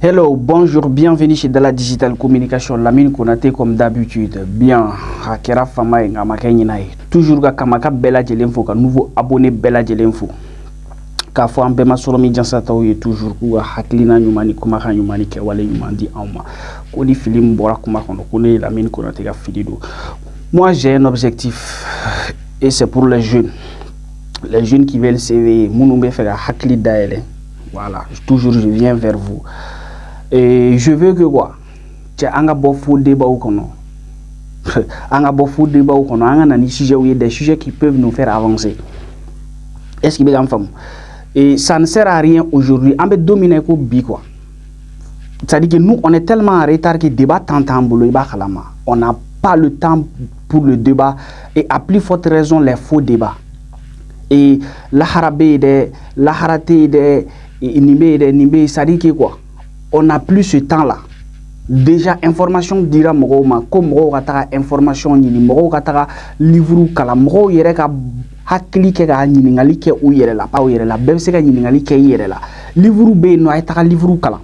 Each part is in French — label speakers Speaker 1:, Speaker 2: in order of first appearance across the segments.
Speaker 1: Hello, bonjour, bienvenue chez Dala Digital Communication. Lamine Konaté comme d'habitude. Bien, Hakera Fama et Ngamakeninaï. Toujours ga Kamaka Bella Jelenfo, ka nouveau abonné Bella Jelenfo. Ka fo ambe masolomi jansata ou toujours ku haklina nyumani kumaka nyumani ke wale nyumandi auma. Koni film bora kumakono kone Lamine Konaté ga filido. Moi j'ai un objectif et c'est pour les jeunes. Les jeunes qui veulent s'éveiller, Mounoumbe fait hakli daele. Voilà, toujours je viens vers vous. Et je veux que quoi? Tu as un bon faux débat ou qu'on a bon faux débat ou qu'on a un sujet où il y a des sujets qui peuvent nous faire avancer. Est-ce qu'il y a une femme? Et ça ne sert à rien aujourd'hui. On peut dominer le bi quoi. C'est-à-dire que nous, on est tellement en retard que le débat t'entend boulot. On n'a pas le temps pour le débat. Et à plus forte raison, les faux débats. Et la harabé, la haraté, nimbe, ça dit que quoi? On n'a plus ce temps-là. Déjà, information dira Moroma, comme Morota, information ni Morota, livre kala Moro yereka hakli ke ga ningali ke ou yerela, pas ou yerela, bemseka ningali ke yerela. Livre be no ayta livre kala.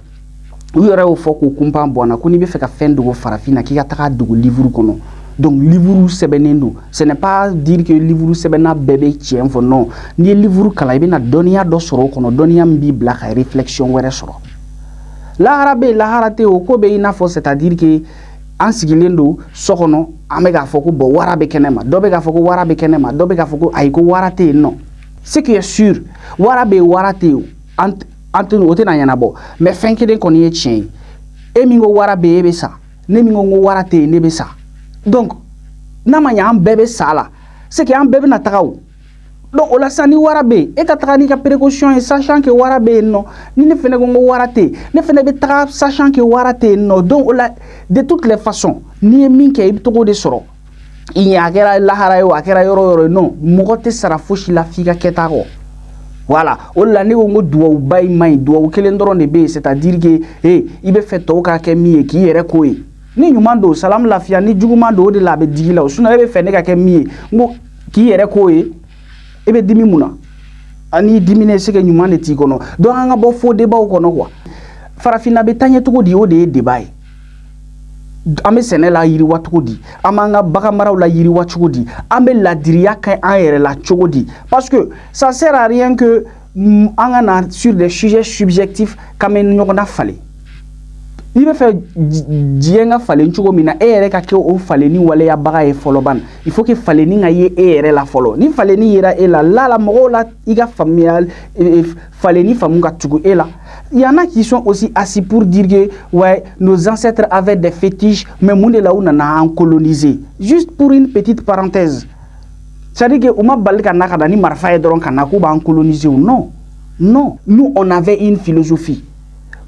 Speaker 1: Ou yere au foko kumpa bona, koni be feka fin de farafina ki ataka de livre kono. Donc, livre sebenendo, ce n'est pas dire que livre sebena bébé tient, non. Ni livre kala, il y a donia dosoro kono, donia bible la réflexion were soro. La harabe la harate o ko be ina fo c'est-à-dire que en sigilendo sokono amega foko bo warabe kenema dobe ga foko warabe kenema dobe ga foko ayiko warate non ce qui est sûr warabe warate antenu otena yana bo mais fenkede koni e chien e mingo warabe ebe sa ne mingo warate ne be sa donc na manya am bebe sala c'est que am bebe na takaw. Donc, on a sani warabe, et katrani ka précaution et sachant que warabe non, ni ne fait ne warate, ne fait ne sachant que warate non. Donc, on a de toutes les façons, ni min ke ibtoko de soro. Il y a akera lahara yo, akera yoro non, mogote sara foshi la figa ketaro. Voilà, on a ne ngo doua ou bay may doua ou kelendron de be, c'est-à-dire que ibe fait toka kemi qui yere koe. Ni nyumando salam la fia ni jugumando de la be digila, ou suna ebe fait ne ka kemi ngo qui yere koe. Ebe dimi muna ani dimine seke nyuma ne ti kono do anga bo fo débat kono quoi farafina be tanye to di o de débat ame sene la yiri watuko di amanga baka maraw la yiri watuko di ame la diriya kan ayere la chogodi parce que ça sert à rien que anga na sur des sujets subjectifs comme nyokona fale il veut faire dienga fale nchugo mina ere ka ke o fale ni wale ya baga e foloban il faut que fale ni ngaye ere la folo ni fale ni yera e la moro la iga familial fale ni famunga tugo e la il y en a qui sont aussi assis pour dire que ouais nos ancêtres avaient des fétiches mais monde là où on a colonisé juste pour une petite parenthèse c'est-à-dire que uma balka nakada ni marfa e doron kanako ba colonisé ou non nous on avait une philosophie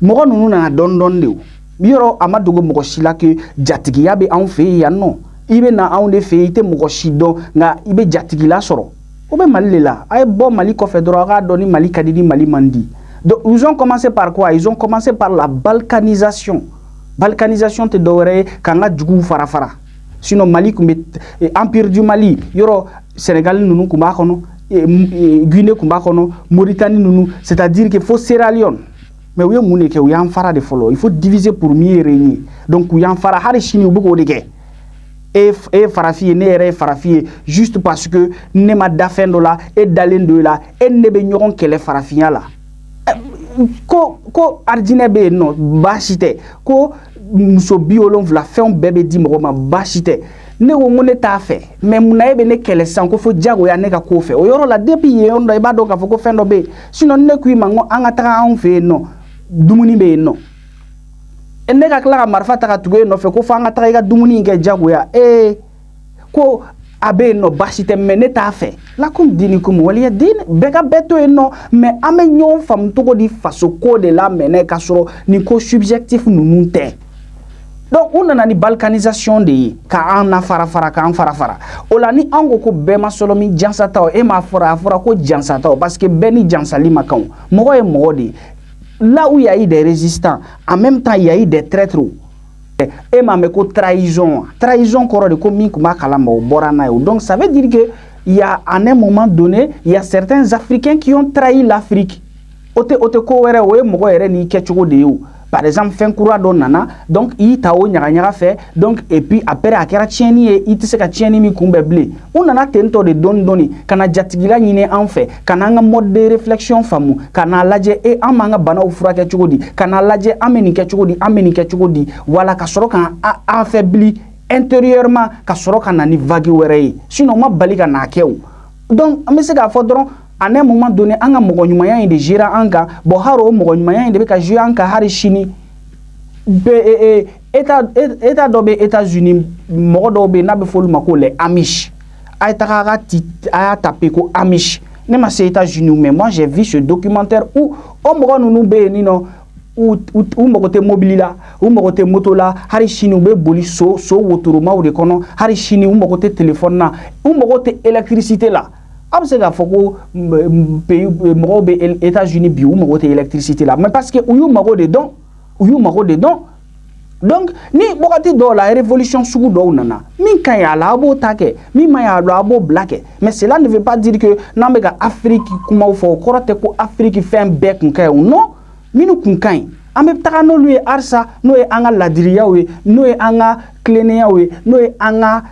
Speaker 1: moro nunu na don de biro amadogo moko shila ke jatigi yabe an fe ya no ibe na an de fe ite moko shido nga ibe jatigi la soro obe mali la ay bo mali ko fe dro ga doni mali kadidi mali mandi. Donc ils ont commencé par quoi? Ils ont commencé par la balkanisation te dore kanga djugu farafara sinon Mali kumbe empire du Mali yoro Sénégal nunu kumba kono Guinée kumba kono Mauritanie nunu c'est-à-dire que faut Sierra Leone. Mais oui, fara de follow. Il faut diviser pour mieux régner. Donc, oui, fara hari chini ou beaucoup de gay. Et farafie, ne farafie, juste parce que ne ma dafendo la, et d'alen de la, et ne beigneron qu'elle est farafia là. Ko ardine be non, bachite. Ko muso biolon vla fait un bébé dimroma bachite. Ne wo mone ta fait. Mais muna ebe ne qu'elle est sans ko fo diago ya ne ka ko fait. O yoro la depuis on do ba do ka fo ko fendo be. Sinon ne kui mango angata on fait non. Dumuni be no enne ka klara marfa ta tugo no fe ko fanga ta ga dumuni nge jagoya ko abe no basite meneta fe la kum dini kum wali din bega beto no mais ame nyon fam to ko di faso ko de la mene ka soro ni ko subjectif nununte. Donc on a ni balkanisation de ka an fara ka an fara ola ni ango ko bema solomi jansata o e ma fara ko jansata parce que beni jansali makan mo e modi. Là où il y a eu des résistants, en même temps il y a eu des traîtres. Et ma meko trahison koro de komi kuma kalamba o borana. Donc ça veut dire que il y a à un moment donné, il y a certains Africains qui ont trahi l'Afrique. Ote ko were we mo ere ni kechugo de yo. par exemple fin coura don nana donc i tawo nyaga fait donc et puis après akera tieni et i tse ka tieni mi kumbe blé on nana tento de don doni kana jatigila nyine en fait kana nga mode de réflexion famu kana laje e amanga bana ufura ke chugodi kana laje ameni ke chugodi wala ka soro kan affaibli intérieurement ka soro kana ni vague wéré sinon ma bali ka na kew donc ame se ka fodron à un moment donné anga mogo nyumaya inde jira anga bo haro mogo nyumaya inde be ka jira anga hari shini be eta dobe États-Unis mogo dobe na be folu mako le Amish ay takara ti ay tapé ko Amish ne ma c'est États-Unis mais moi j'ai vu ce documentaire où on mogo nunu be ni no ou mogo te mobilila ou mogo te motola hari shini be boli so wotoro ma ou de kono hari shini ou mogo te téléphone na ou mogo te électricité là. Après ça, il pays États-Unis bio marote électricité là, mais parce que ou marote dedans, donc ni bokati do la révolution sous do nana. Min kan ya la bo take, min ma ya la bo black. Mais cela ne veut pas dire que n'amega Afrique kuma ou fo korote ko Afrique fait un bec ou non. Minu kunkan. Ame taka no lui arsa no e anga ladiriya we no e anga kleneya we no e anga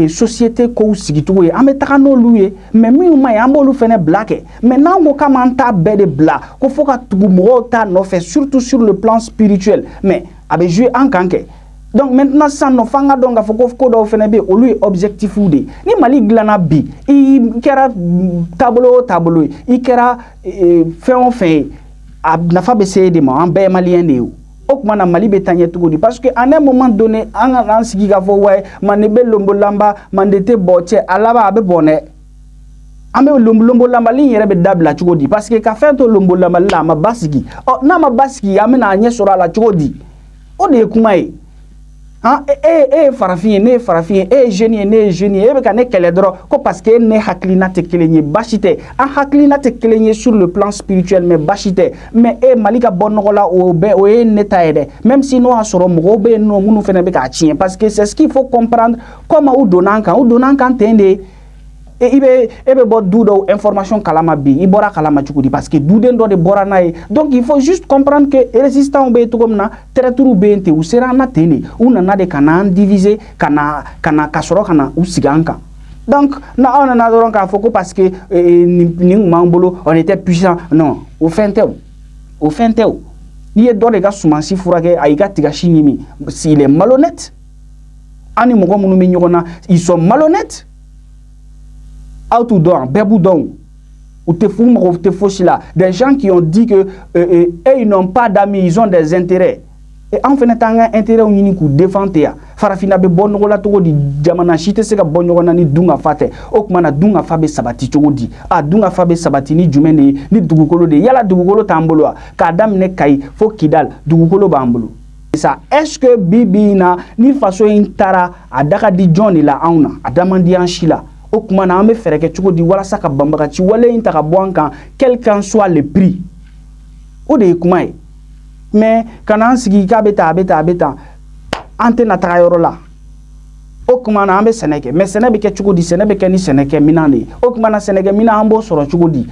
Speaker 1: société ko sigitu we ame taka no lui mais mi ma ya mbolu fene black mais nango kamanta bede bla ko foka tugu mo ta no fait surtout sur le plan spirituel mais abe jouer en kanke donc maintenant ça no fanga donga foko ko do fene be o lui objectif ude ni mali glana bi i kera tableau i kera fin nafa be sede ma en be malien de okuma na mali be tanye tugodi parce que à un moment donné an sigi ga fo way man be lombo lamba man de te boche alaba abe bonne ambe lombo lamba li yere be dabla tugodi parce que ka fait to lombo lamba la ma basigi o na ma basigi amena anye sora la tugodi o de kuma e hein farafien génie e be ka ne kele dro ko parce que ne haklina te kelenye bashite an haklina te kelenye sur le plan spirituel mais bashite mais malika bonnola o netaide même si no asoro mo be no munu fene be ka tien parce que c'est ce qu'il faut comprendre comment ou donankan tende et ibe bo dudo information kalama bi ibora kalama chukudi parce que duden do de bora nae donc il faut juste comprendre que résistant be to comme na teraturu bente ou sera na tene ou na de kana diviser kana kasoro kana ou siganka donc na on na doron ka foko parce que ni mambolo on était puissant non au fin teo ni e do de ga sumansi furake aiga tiga shinimi s'il est malhonnête ani mo munu mi nyona ils sont malhonnêtes Autodon, Beboudon, ou te fous là, des gens qui ont dit que ils n'ont pas d'amis, ils ont des intérêts. Et en fait, un intérêt au niveau défendre. Farafina be bon rola to di jamana chite se ka bon rola ni dunga fate. Okmana dunga fabe sabati to di. A dunga fabe sabati ni jumene ni dugukolo de yala dugukolo tambolo ka dam ne kai fo kidal dugukolo bambolo. Ça est-ce que bibina ni façon intara adaka di John la auna adamandi anchila. Okumana ambe fereke chuko di wala saka bambaka chi wale intaka bwanka quel qu'en soit le prix ode kumai mais kana sigi ka beta ante na trayoro la okumana ambe seneke mais senebe ke chuko di senebe ke ni seneke minane okumana seneke mina ambo soro chuko di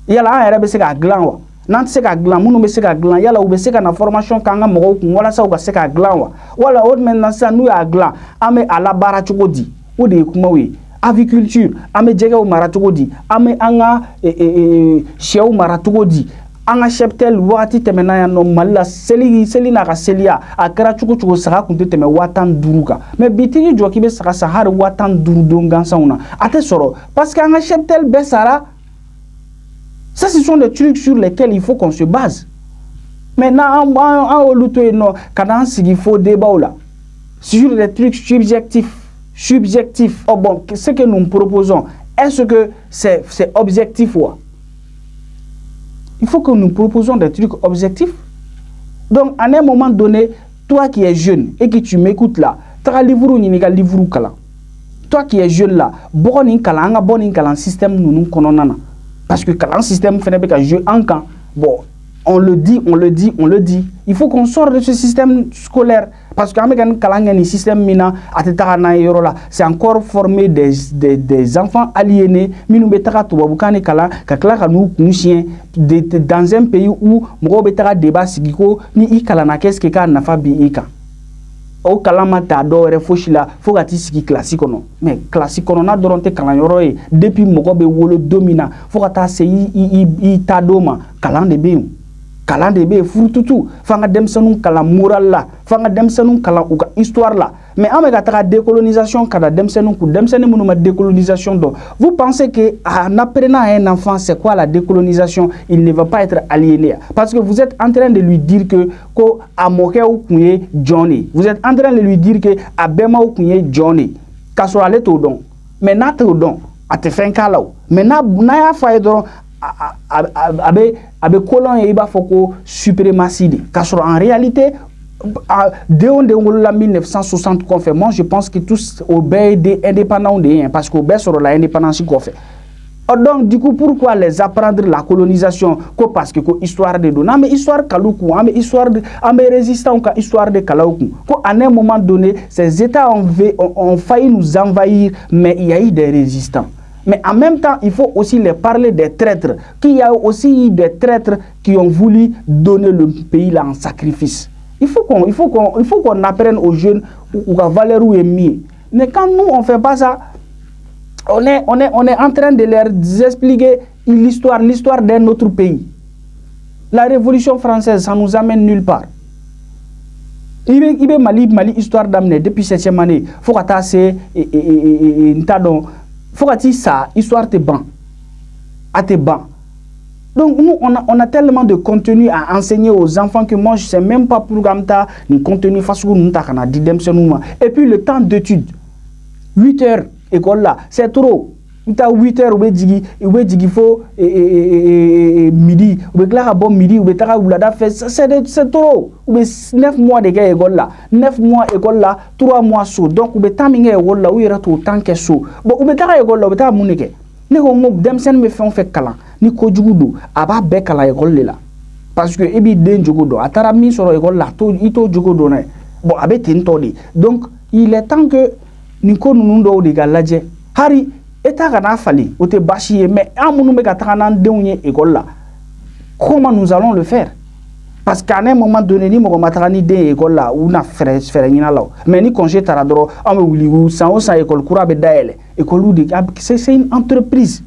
Speaker 1: yala an yere be se ka glan wa nan se ka glan munu be se ka glan yala u be se ka na formation kanga mo ku wala sa u ka se ka glan wa wala od men na sa nu ya glan ame ala bara chuko di ode kumawe aviculture ame jege o maratogodi ame anga cheu maratogodi anga cheptel wati temena ya no malla seli na ka selia akara chuko saka kunte teme watan duruka mais bitigi joki be saka sahar watan duru dongan sauna ate soro parce que anga cheptel besara ça ce sont des trucs sur lesquels il faut qu'on se base maintenant en oluto no kana sigi faut débat là sur des trucs subjectif. Oh bon, ce que nous proposons, est-ce que c'est objectif ou? Il faut que nous proposons des trucs objectifs. Donc, à un moment donné, toi qui es jeune et que tu m'écoutes là, toi qui es jeune là, bon système nous connaissons. Parce que quand un système fait un jeu en camp, bon, On le dit. Il faut qu'on sorte de ce système scolaire. Parce que le système c'est encore former des enfants aliénés. Dans un pays où débat qu'est-ce que o kalama ta dɔwɛrɛ fosi la fo ka t'i sigi classe kɔnɔ mais classe kɔnɔna dɔrɔn tɛ kalanyɔrɔ ye depuis mɔgɔ bɛ wolo don min na fo ka taa se i ta don ma kalan de bɛ yen kalan de bɛ yen furututu f'an ka denmisɛnninw kalan moral la f'an ka denmisɛnninw kalan u ka histoire la mais an bɛ ka taga décolonisation ka da denmisɛnninw kun denmisɛnnin minnu ma décolonisation dɔn vous pensez que en apprenant à un enfant c'est quoi la décolonisation il ne va pas être aliéné parce que vous êtes en train de lui dire que ko a mɔkɛw kun ye Johnny vous êtes en train de lui dire que a bɛmaw kun ye Johnny k'a sɔrɔ ale t'o dɔn mais n'a t'o dɔn a tɛ fɛn k'a la o mais n'a y'a fɔ a ye dɔrɔn a bɛ kolon ye i b'a fɔ ko suprématie de k'a sɔrɔ en réalité dès la 1960 kɔfɛ moi je pense que tous au bɛɛ des indépendants de ye parce que au bɛɛ sɔrɔ la indépendance kɔfɛ. Donc du coup pourquoi les apprendre la colonisation ko parce que ko histoire de don mais histoire kaluku mais histoire de mais résistants ka histoire de kaluku ko à un moment donné ces états ont failli nous envahir mais il y a eu des résistants. Mais en même temps, il faut aussi les parler des traîtres, qu'il y a aussi des traîtres qui ont voulu donner le pays là en sacrifice. Il faut qu'on apprenne aux jeunes où la valeur est mise. Mais quand nous on fait pas ça, on est en train de leur expliquer l'histoire d'un autre pays. La Révolution française, ça nous amène nulle part. Il y a Mali histoire d'amener depuis 7e année. Faut que c'est faut que ça histoire te ban à tes bancs. Donc nous on a tellement de contenu à enseigner aux enfants que moi je sais même pas pour gamta ni contenu façon nous ta kana didemsenuma et puis le temps d'étude 8 heures école là c'est trop. Tu as 8 heures ou digi faut midi ou là bon midi ou ta oulada fait c'est trop ou 9 mois de gars école là 9 mois école là 3 mois saut donc ou timing école là où il y a tout temps que saut bon ou ta école là ou ta munike ne ko mo demsen me fait kala ni ko jugudu aba be kala école là parce que ebi den jugudu atara mi soro école là to ito jugudu na bon abe tintodi donc il est temps que ni ko nunu do de galaje hari État kana fali o te bachi mais amunu be ka taga denw école là comment nous allons le faire parce qu'à un moment donné ni mo ma taga ni den école là ou na frère ñina law mais ni congé tara doro am wuli wu sans école kura be daele école de c'est une entreprise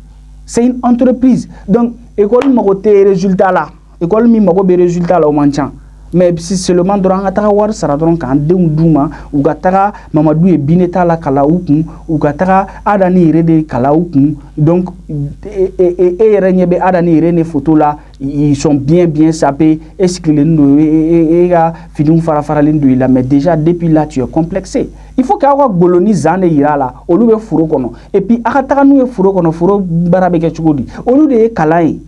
Speaker 1: donc école mo te résultat là école mi mo be résultat là o manchan mais si seulement durant ataka war sara durant kan denw duma ou gataka mamadou e bineta la kala ukun ou gataka adani rede kala ukun donc et renyebe adani rene photo là ils sont bien sapés esclélendo et ga filum farafaralindo là mais déjà depuis là tu es complexé il faut qu'awa goloni zane ira là olu be furo kono et puis akataka nu e furo kono furo barabe ke chugodi olu de kalai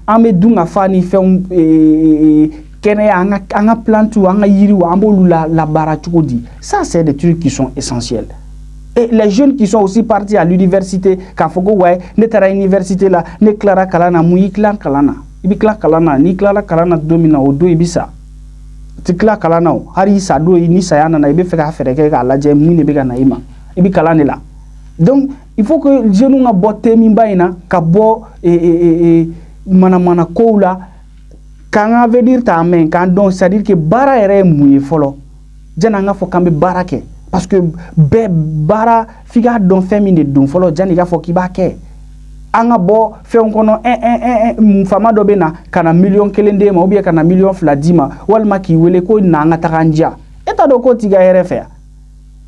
Speaker 1: ame dunga fani fɛn kɛnɛya an ka plantu an ka yiriw an b'olu la baara cogo di ça c'est des trucs qui sont essentiels et les jeunes qui sont aussi partis à l'université k'a fɔ ko ouais ne taara université la ne tilara kalan na mun y'i tilan kalan na i bɛ tila kalan na n'i tilala kalan na don min na o don i bɛ sa ti tila kalan na o hali i sa don ni saya nana i bɛ fɛ ka fɛɛrɛ kɛ k'a lajɛ mun de bɛ ka na i ma i bɛ kalan de la donc il faut que jeunes nga botte min bayina ka bo mana ko la kan veut dire ta men kan donc c'est à dire que bara ere muye folo jana nga fo kambe bara ke parce que be bara figa don femi de don folo jani ga fo ki ba ke anga bo fe on kono fama do be na kana million kelende ma ou bien kana million fladima walma ki wele ko na nga takanja eta do ko tiga ere fe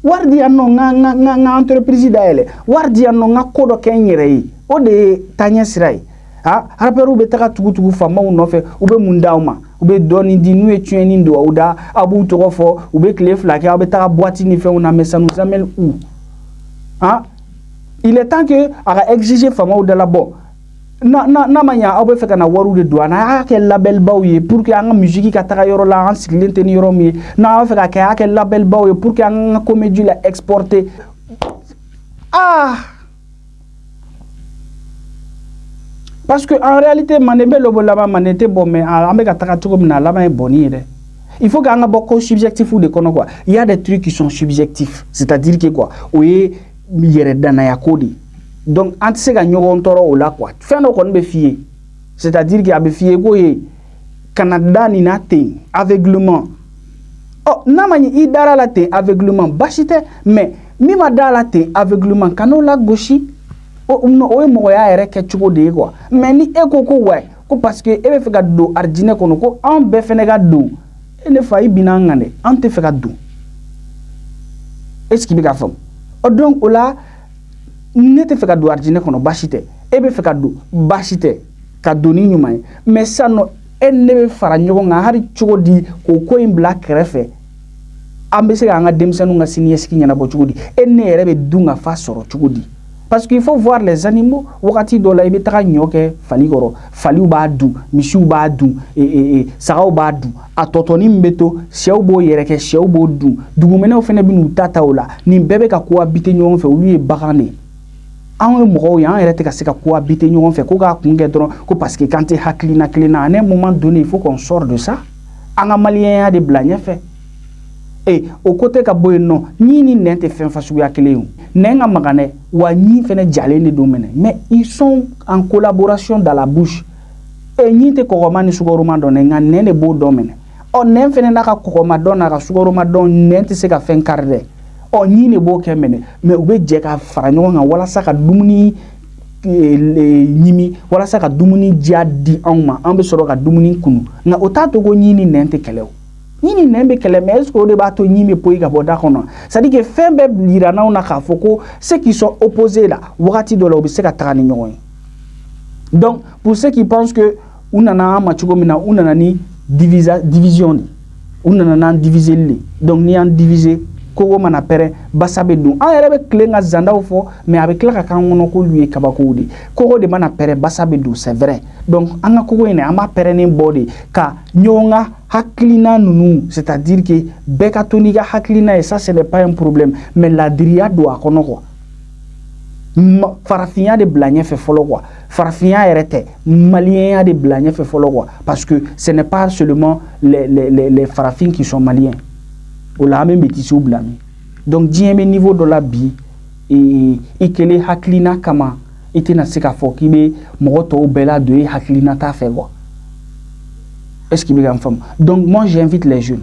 Speaker 1: wardi anno nga entreprise daele wardi anno nga kodo kenyere o de tanya sirai ha raperu be taka tugu fama no fe ube mundauma ube doni di nu etueni ndo oda abu to fo ube clé flake ube taka boîte ni fe on a ça nous amène où hein il est temps que à exiger fama ou de la bon na manya obe fe kana waru de douana ke label bawye pour que anga musique ka taka yoro la en cyclente ni yoro mi na fe ka ke label bawye pour que anga comédie la exporter Parce que en réalité, manebe lobo lama manete bon mais ameka takatuko mina lama est boni. Il faut qu'on ait beaucoup subjectif ou de quoi. Il y a des trucs qui sont subjectifs, c'est-à-dire que quoi, oui, il y a des danayakodi. Donc entre ces gagnants toro ou là quoi. Fin de compte be fier. C'est-à-dire qu'il y a be fier quoi Canada ni naté aveuglement. Oh, namani idara la té aveuglement bachite mais mima dala té aveuglement kanola gauche. Oh no o mo ya ere ke chuko de quoi. Mais ni eko ko ouais, ko parce que e be fe ga do ardine kono ko an be fene ga do. E ne fayi binangane an te fe ga do. Est-ce qu'il be ga fam? O donc o la ne te fe ga do ardine kono bachite. E be fe ga do bachite ka doni nyuma. Mais ça no e ne be fara nyogo nga hari chuko di ko in black refe. Ambese ga nga demsenu nga siniyeski nyana bo chuko di. E ne ere be dunga fa soro chuko di. Parce qu'il faut voir les animaux. Wakati dola ibe taka nyoke fali goro, fali uba du, mishi uba du, sara uba du, atotoni mbeto, shia ubo yereke, shia ubo du. Dugumene ofene binu tata ola, ni bebe ka kuwa bite nyon fe, ulu ye bagane. Anwe moro ya, an ka se ka kuwa bite nyon fe, ko ka kunge dron, ko parce que quand te haklina, à un moment donné, il faut qu'on sorte de ça. Anga malien ya de blanye fe. Et au côté ka boy non, ni nente fin fasu ya kele nenga magane wa ni fene jale ne domene mais ils sont en collaboration dans la bouche et ni te koromani sugoroma don nga nene bo domene o nen fene naka koroma don naka sugoroma don nente se ka fen karde o ni ne bo kemene mais ube je ka faranyo nga wala saka dumuni nyimi wala saka dumuni jadi anma ambe soro ka dumuni kunu na otato go ni nente kelew Nini nembe kele mais est-ce que bato nyimi poyi ka boda kono ça dit que fembe lirana ona ka foko ceux qui sont opposés là wakati do la obise ka takani nyoy donc pour ceux qui pensent que unana machugo mina unana ni division unana diviser li donc ni en diviser ko mana pere basabe dun an yere be klenga zanda fo mais avec la ka ngono ko lui kabako di ko de mana pere basabe dun c'est vrai donc anga ko ene ama pere ni body ka nyonga haklina nunu c'est-à-dire que beka toniga haklina et ça ce n'est pas un problème mais la dria doit kono quoi farafia de blanye fait folo quoi farafia erete malien de blanye fait folo quoi parce que ce n'est pas seulement les farafins qui sont maliens ou la même bêtise ou blâme donc dième niveau de la vie et que les haklina kama était na seka foki be moto bela de haklina ta fait quoi est-ce qu'il y a une femme donc moi j'invite les jeunes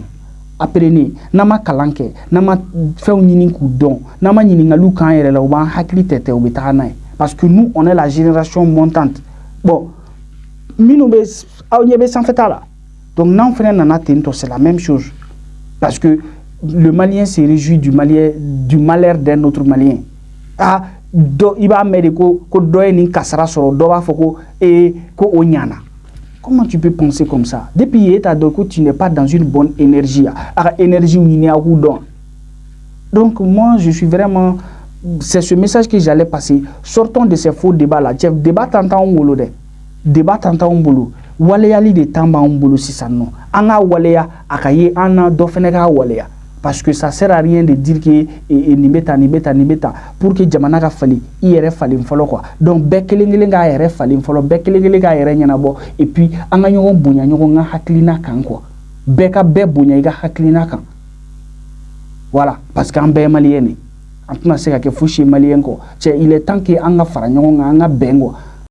Speaker 1: apprenez nama kalanke nama fait nyini ku don nama nyini ngalu kan yere la ba hakli tete o betana parce que nous on est la génération montante bon mino be awnyebe sans fait là donc non frère nana tento c'est la même chose parce que le Malien se réjouit du malheur d'un autre Malien. Ah, il va mettre ko doye ni kasara soro do ba foko et ko onyana. Comment tu peux penser comme ça? Depuis état de tu n'es pas dans une bonne énergie. Énergie où il n'y a pas. Donc moi je suis vraiment c'est ce message que j'allais passer. Sortons de ces faux débats là. Chef débat tantan ngolo de. Débat tantan ngolo. Waleya li de tamba ngolo si ça non. Anga waleya akaye ana do feneka waleya. Parce que ça sert à rien de dire que ni beta pour que jamana ka fali ire fali mfolo quoi donc bekelengele nga ire fali mfolo bekelengele ga ire nyana bo et puis anga nyogo bunya nyogo nga haklina kan quoi beka be bunya iga haklina kan voilà parce qu'en be malien antuna seka ke fushi malien ko il est temps que anga fara nyogo nga anga bengo